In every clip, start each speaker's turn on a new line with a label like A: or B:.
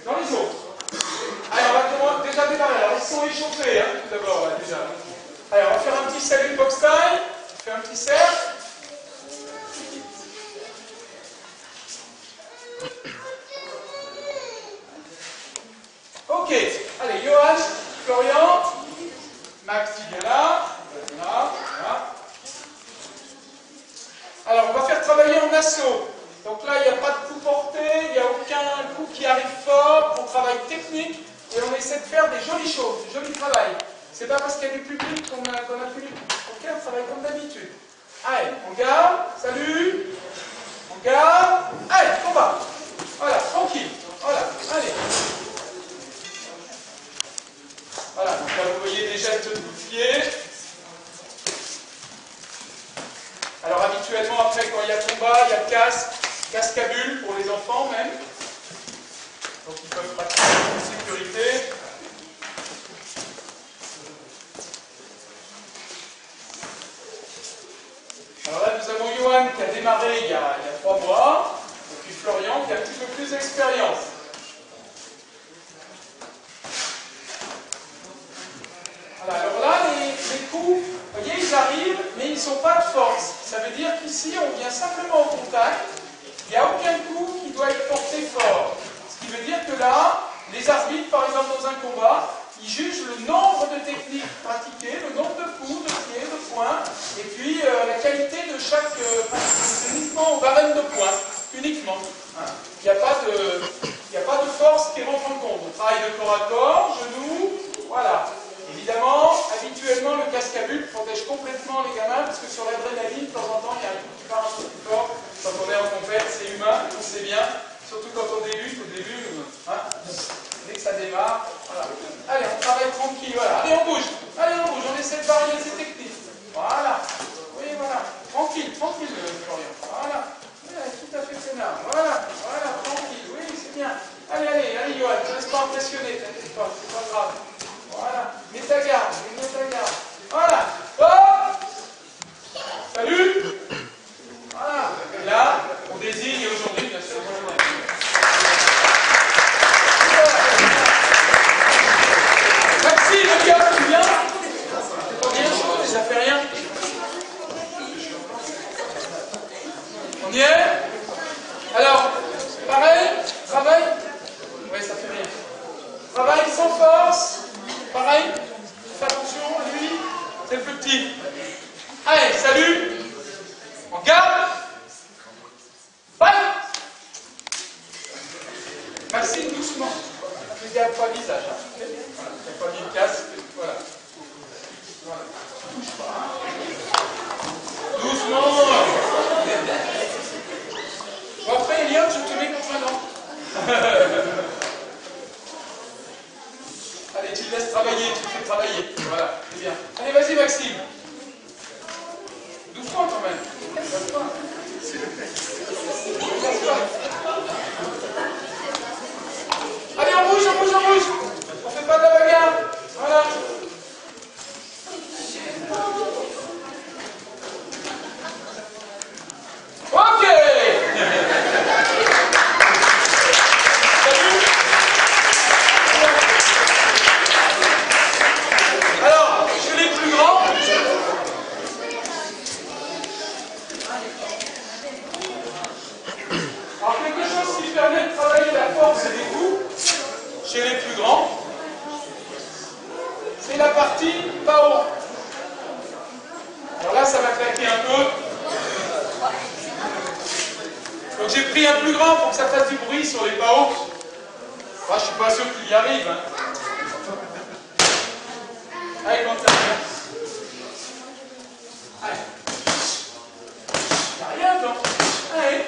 A: Dans les autres. Allez, on va déjà démarrer. Alors, ils sont échauffés, hein, tout d'abord, ouais, déjà. Allez, on va faire un petit salut box time. On fait un petit cercle. Ok. Allez, Johan, Florian, Max, il vient là. Voilà. Alors, on va faire travailler en assaut. Donc là, il n'y a pas de coup porté, il n'y a aucun coup qui arrive fort. On travaille technique et on essaie de faire des jolies choses, du joli travail. C'est pas parce qu'il y a du public qu'on a public. Ok, on travaille comme d'habitude. Allez, on garde. Salut. On garde. Allez, combat. Voilà, tranquille. Voilà, allez. Voilà, donc là, vous voyez des gestes de pied. Alors habituellement, après, quand il y a combat, il y a casque à bulles pour les enfants même. Donc ils peuvent pratiquer en sécurité. Alors là, nous avons Johan qui a démarré il y a 3 mois, et puis Florian qui a un petit peu plus d'expérience. Voilà, alors là, les coups, vous voyez, ils arrivent, mais ils ne sont pas de force. Ça veut dire qu'ici, on vient simplement au contact. Il n'y a aucun coup qui doit être porté fort. Ce qui veut dire que là, les arbitres, par exemple, dans un combat, ils jugent le nombre de techniques pratiquées, le nombre de coups, de pieds, de points, et puis la qualité de chaque pratique. Uniquement au barème de points, uniquement. Hein. Il n'y a pas de force qui rentre en compte. On travaille de corps à corps, genoux, voilà. Évidemment, habituellement, le casque à bulles protège complètement les gamins, parce que sur l'adrénaline, de temps en temps, il y a un coup qui part un peu plus fort. Quand on est en compète, c'est humain, on sait bien. Surtout quand on débute, au début, hein, dès que ça démarre, voilà. Allez, on travaille tranquille, voilà. Allez, on bouge, on essaie de varier ces techniques. Voilà. Oui, voilà. Tranquille, Florian. Voilà. Tout à fait peinard. Voilà, tranquille. Oui, c'est bien. Allez, Johan, ne te laisse pas impressionner, t'inquiète pas, c'est pas grave. Voilà, mets ta garde. Voilà, hop. Salut. Voilà, et là, on désigne aujourd'hui, bien sûr, Maxime, regarde, tu viens? C'est pas bien, ça fait rien. On y est? Alors, pareil, travail? Oui, ça fait rien. Travail sans force. Pareil, faites attention, lui, c'est le plus petit. Allez, salut. On garde. Bye. Maxime, doucement. Je dis à pas le visage. Hein. Voilà, il n'y a pas mis le casque. Voilà. Touche pas. Doucement. Bon, après, Eliot, je te mets contre un an. Allez, tu le laisses travailler, tu le fais travailler. Voilà, c'est bien. Allez, vas-y, Maxime. Doucement quand même. Allez, on bouge. On fait pas de la bagarre. Voilà. Ok. Alors, chez les plus grands, alors quelque chose qui permet de travailler la force et les coups, chez les plus grands, c'est la partie PAO. Alors là, ça va claquer un peu. Donc j'ai pris un plus grand pour que ça fasse du bruit sur les PAO. Moi, je ne suis pas sûr qu'il y arrive. Hein. Allez, quand ça vient. Allez. Il n'y a rien, non? Allez.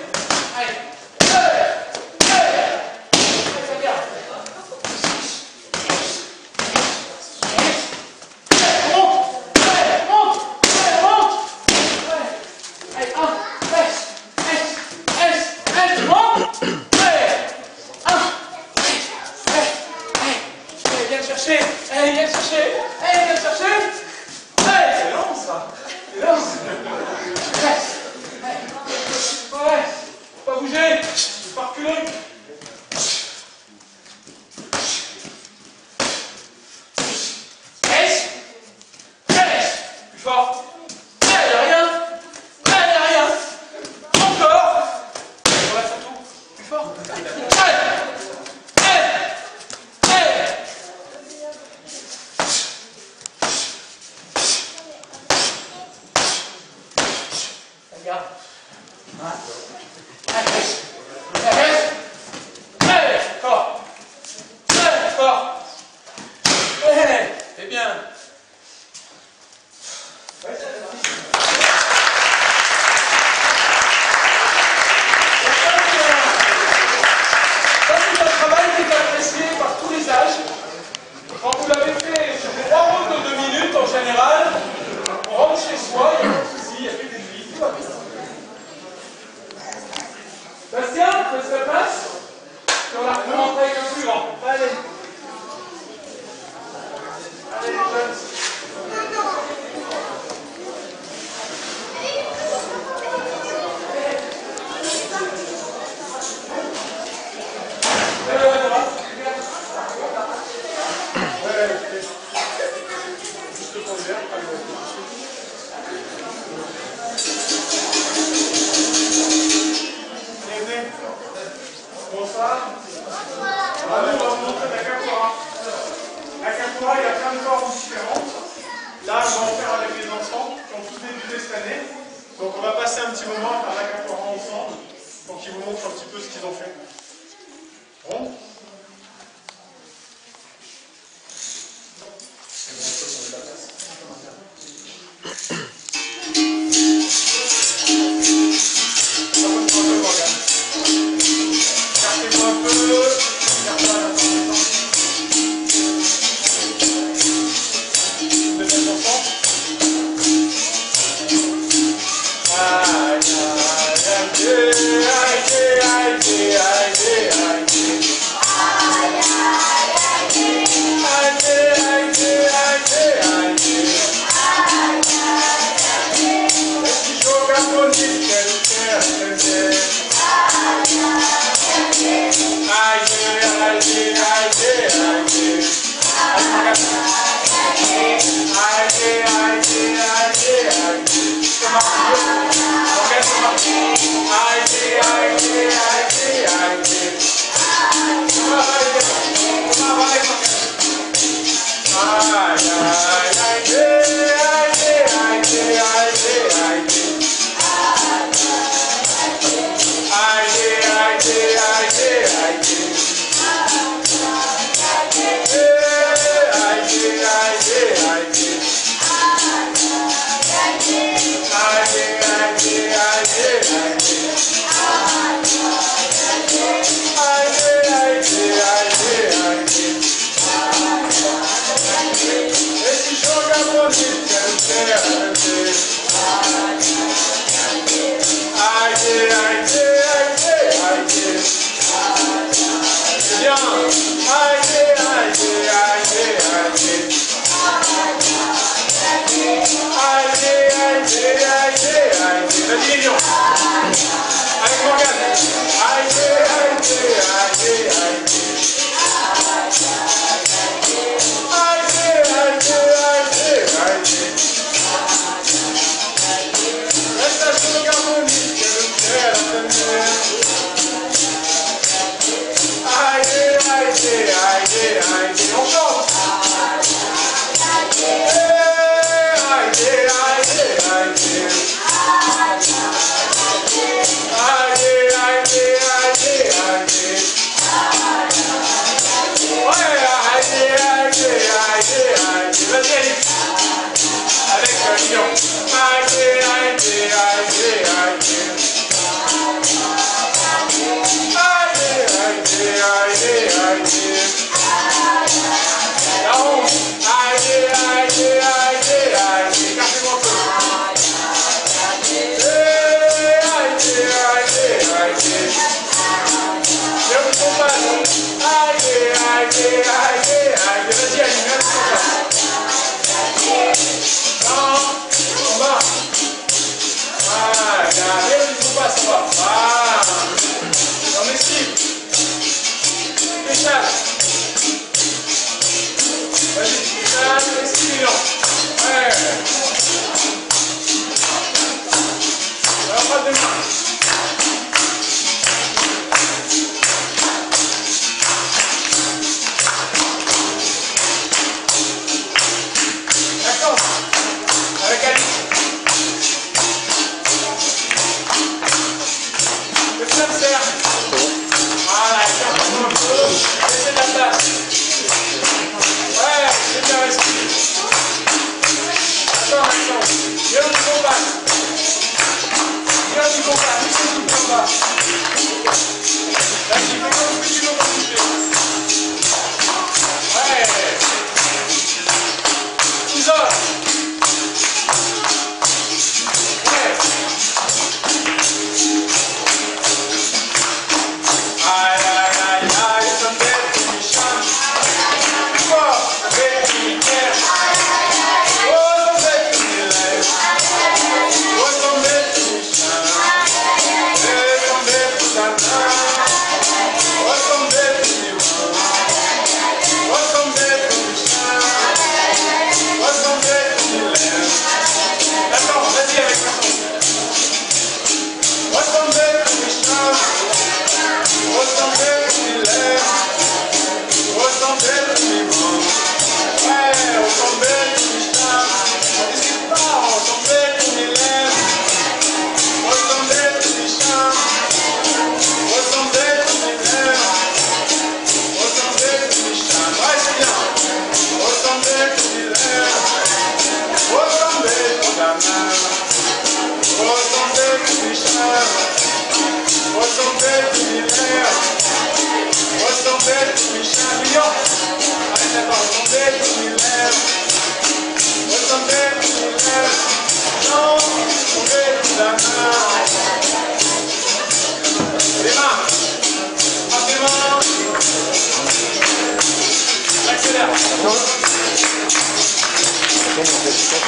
A: apprentissage. Quand vous l'avez fait sur 3 routes de 2 minutes, en général, on rentre chez soi, il n'y a pas de souci, il n'y a plus d'ennemis, tout va bien. Bastien, fais la place. Et on la recommence avec le plus grand. Allez. Allez, les jeunes.
B: Bonsoir. On va vous montrer la capoeira. La capoeira, il y a plein de formes différentes. Là, on va en faire avec les enfants qui ont tous débuté cette année. Donc on va passer un petit moment à faire la capoeira ensemble pour qu'ils vous montrent un petit peu ce qu'ils ont fait. Bon.
A: Spécial.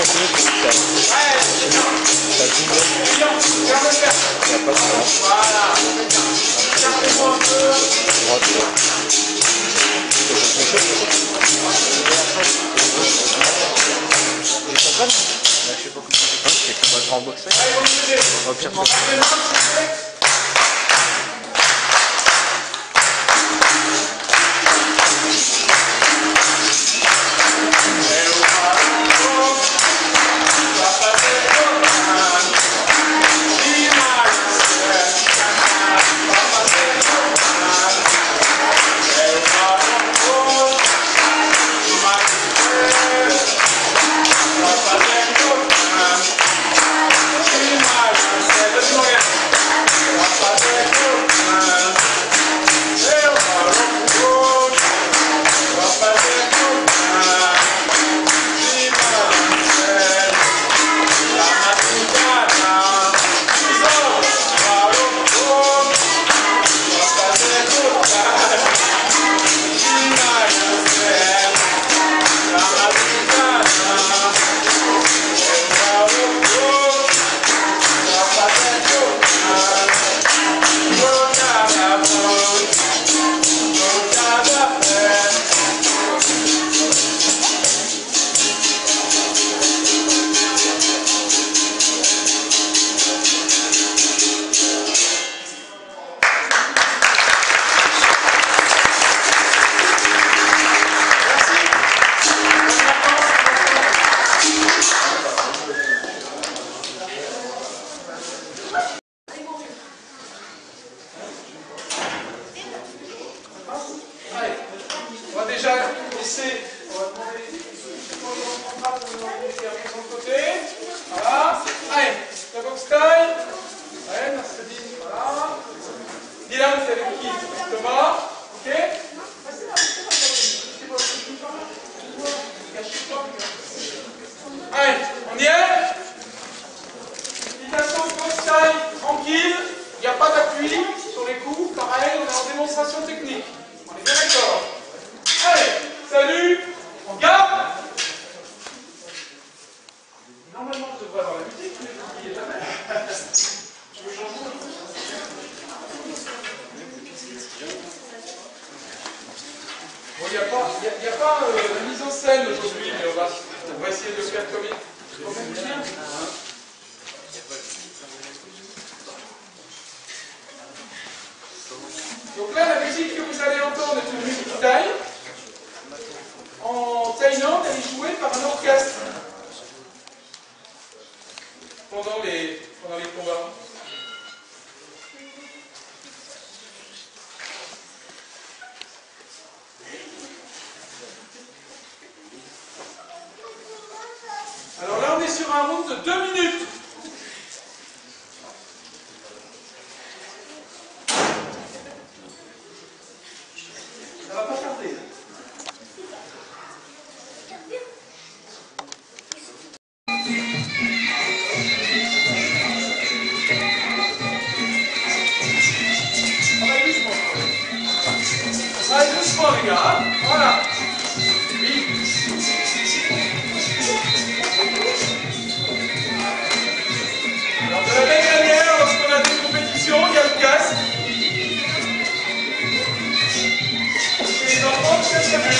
C: continuer pour le faire.
A: Ouais, c'est bien.
C: Ça joue bien.
A: C'est bien, garde le fer.
C: Il n'y a pas de temps.
A: Voilà, c'est bien. Gardez-moi un peu.
C: Droite, là. Ça fait chaud, ils sont calmes. Là, je sais pas comment c'est. C'est comme un grand boxeur.
A: Allez, vous me suivez.
C: On va pire
A: Gardez les mains, s'il vous plaît. Allez, on va déjà laisser, on va demander de son côté. Voilà. Allez, la boxe taille. Ouais, merci. Voilà. Dylan, c'est avec qui? Thomas. Ok. Allez, on y est. Invitation boxe taille, tranquille. Il n'y a pas d'appui sur les coups. Pareil, on est en démonstration technique. On est bien d'accord. Allez, salut, on garde. Normalement, je devrais avoir la musique, mais je n'oubliez jamais. Je veux changer. Bon, il n'y a pas la mise en scène aujourd'hui, mais on va essayer de faire comme il vient. Donc là, la musique que vous allez entendre est une musique thaï. En Thaïlande, elle est jouée par un orchestre pendant les combats. Alors là, on est sur un round de 2 minutes. Ça va pas tarder. Allez, doucement les gars. Voilà. Oui. Alors de la même manière, lorsqu'on a des compétitions, il y a le casque. Les enfants, c'est très bien.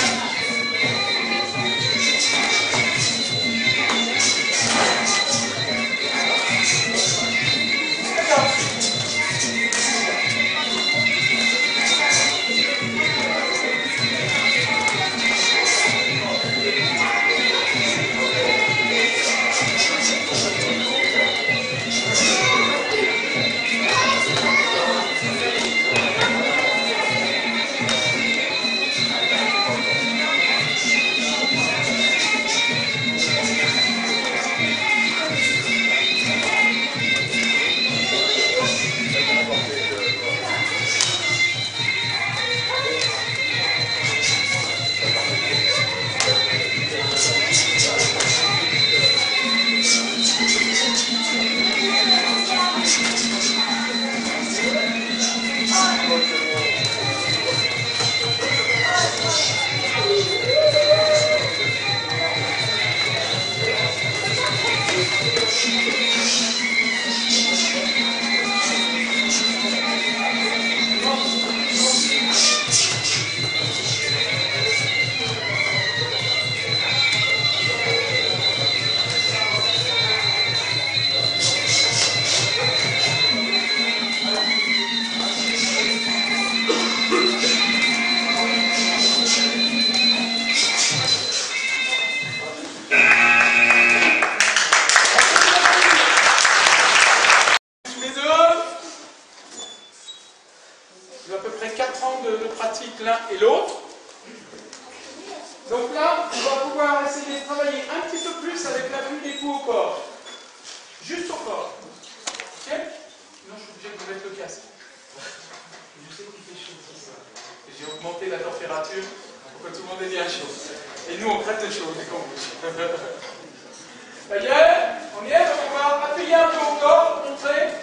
A: Donc là, on va pouvoir essayer de travailler un petit peu plus avec l'appui des coups au corps. Juste au corps. Ok? Sinon, je suis obligé de vous mettre le casque. Je sais qu'il fait chaud, c'est ça. J'ai augmenté la température pour que tout le monde ait bien chaud. Et nous, on crête le chaud, dès qu'on bouge. Ça y est? On y est? Donc on va appuyer un peu au corps pour montrer.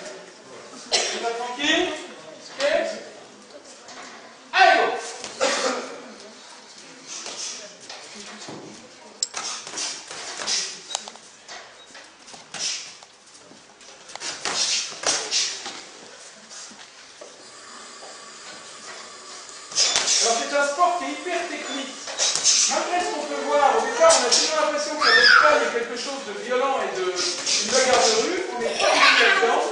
A: On va tranquille. Ok? Allez, go! Alors c'est un sport qui est hyper technique. Malgré ce qu'on peut voir, au départ on a toujours l'impression qu'avec ça il y a quelque chose de violent et d'une bagarre de rue, on n'est pas du tout là-dedans.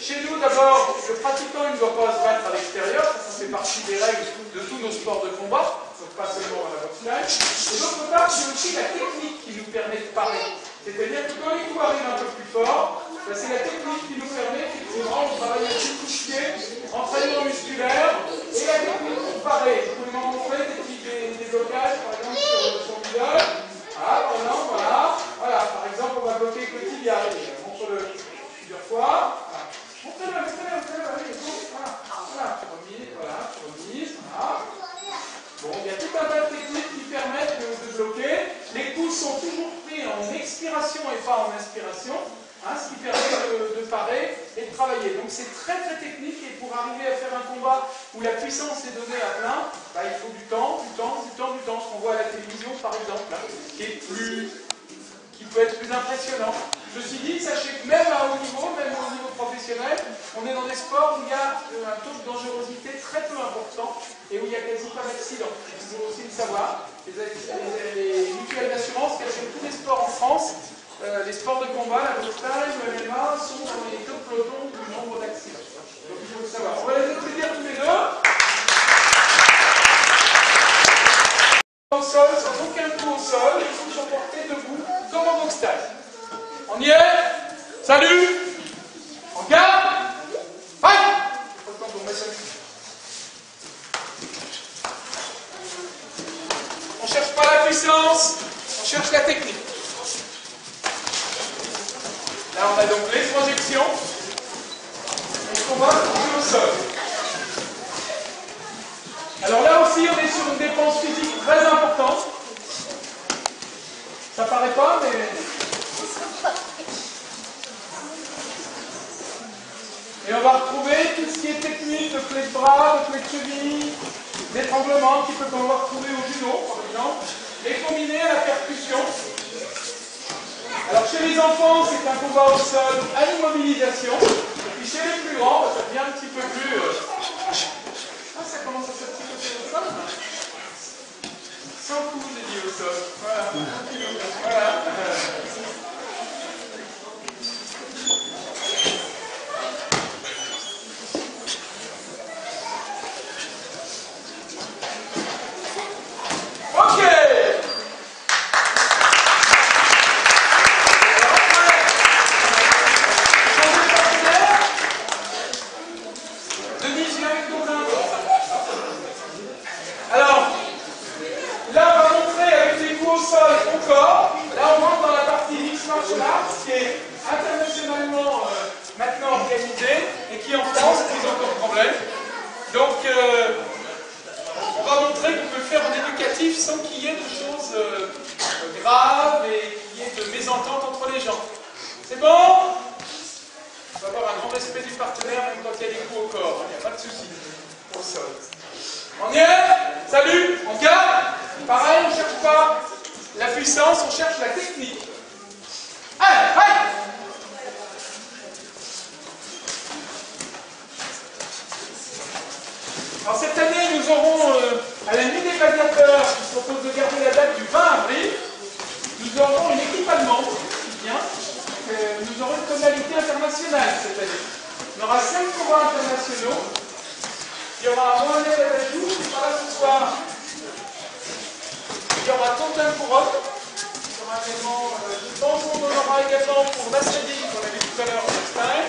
A: Chez nous d'abord, le pratiquant il ne doit pas se battre à l'extérieur, ça fait partie des règles de tous nos sports de combat, donc pas seulement à la boxe live. Et d'autre part, c'est aussi la technique qui nous permet de parer. C'est-à-dire que quand les coups arrivent un peu plus fort, ben c'est la technique qui nous permet effectivement de travailler avec le pied, entraînement musculaire, et la technique pour parer. Vous pouvez m'en montrer des blocages, par exemple, sur son visage. Voilà. Par exemple, on va bloquer avec le tibia. Montre-le plusieurs fois. Voilà. Montrez-le, allez, go. Voilà. Tu remises. Bon, il y a tout un tas de techniques qui permettent de bloquer. Les coups sont toujours pris en expiration et pas en inspiration, ce qui permet de parer et de travailler. Donc c'est très très technique et pour arriver à faire un combat où la puissance est donnée à plein, il faut du temps, ce qu'on voit à la télévision par exemple, qui peut être plus impressionnant. Ceci dit, sachez que même à haut niveau, même au niveau professionnel, on est dans des sports où il y a un taux de dangerosité très peu important et où il n'y a quasi pas d'accident. Il faut aussi le savoir. Les mutuelles d'assurance qui assurent tous les sports en France, les sports de combat, la boxe live, le MMA, sont dans les deux pelotons du nombre d'accidents. Donc il faut le savoir. On va les applaudir tous les deux. Au sol, sans aucun coup au sol, il faut se porter debout comme en boxe live. On y est? Salut! En garde! Fight! On ne cherche pas la puissance, on cherche la technique. Là, on a donc les projections. Et le combat au sol. Alors là aussi, on est sur une dépense physique très importante. Ça paraît pas, mais... Et on va retrouver tout ce qui est technique de clé de bras, de clé de cheville, d'étranglement, qui peut qu'on va retrouver au judo, par exemple, et combiné à la percussion. Alors chez les enfants, c'est un combat au sol à l'immobilisation. Et puis chez les plus grands, ça devient un petit peu plus... ça commence à faire un petit peu plus au sol. Sans coup, j'ai dit au sol. Voilà. Voilà. Alors cette année, nous aurons à la nuit des gladiateurs, qui se propose de garder la date du 20 avril, nous aurons une équipe allemande qui vient. Nous aurons une tonalité internationale cette année. On aura 5 combats internationaux. Il y aura Mohamed Adajou qui sera là ce soir. Il y aura Quentin Couronne. Il y aura également, je pense qu'on en aura également pour Nassadi, qu'on a vu tout à l'heure en style.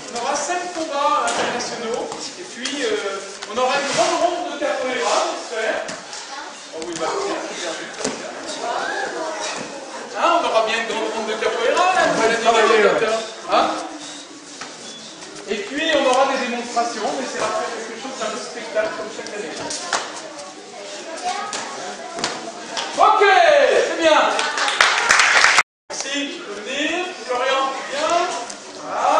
A: On aura 5 combats internationaux. Et puis, on aura une grande ronde de capoeira, j'espère. Oh oui, bah, bien vu. l'ordinateur. Hein? Et puis on aura des démonstrations, mais c'est quelque chose d'un peu spectacle comme chaque année. Ok, c'est bien. Merci, tu peux venir. Florian, viens. Voilà.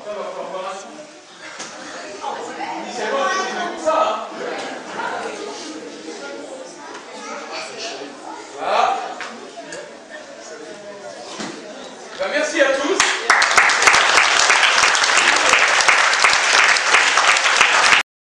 A: Ça va falloir voir un coup. Initialement, c'est comme ça. Hein. Voilà. Ben, merci à tous.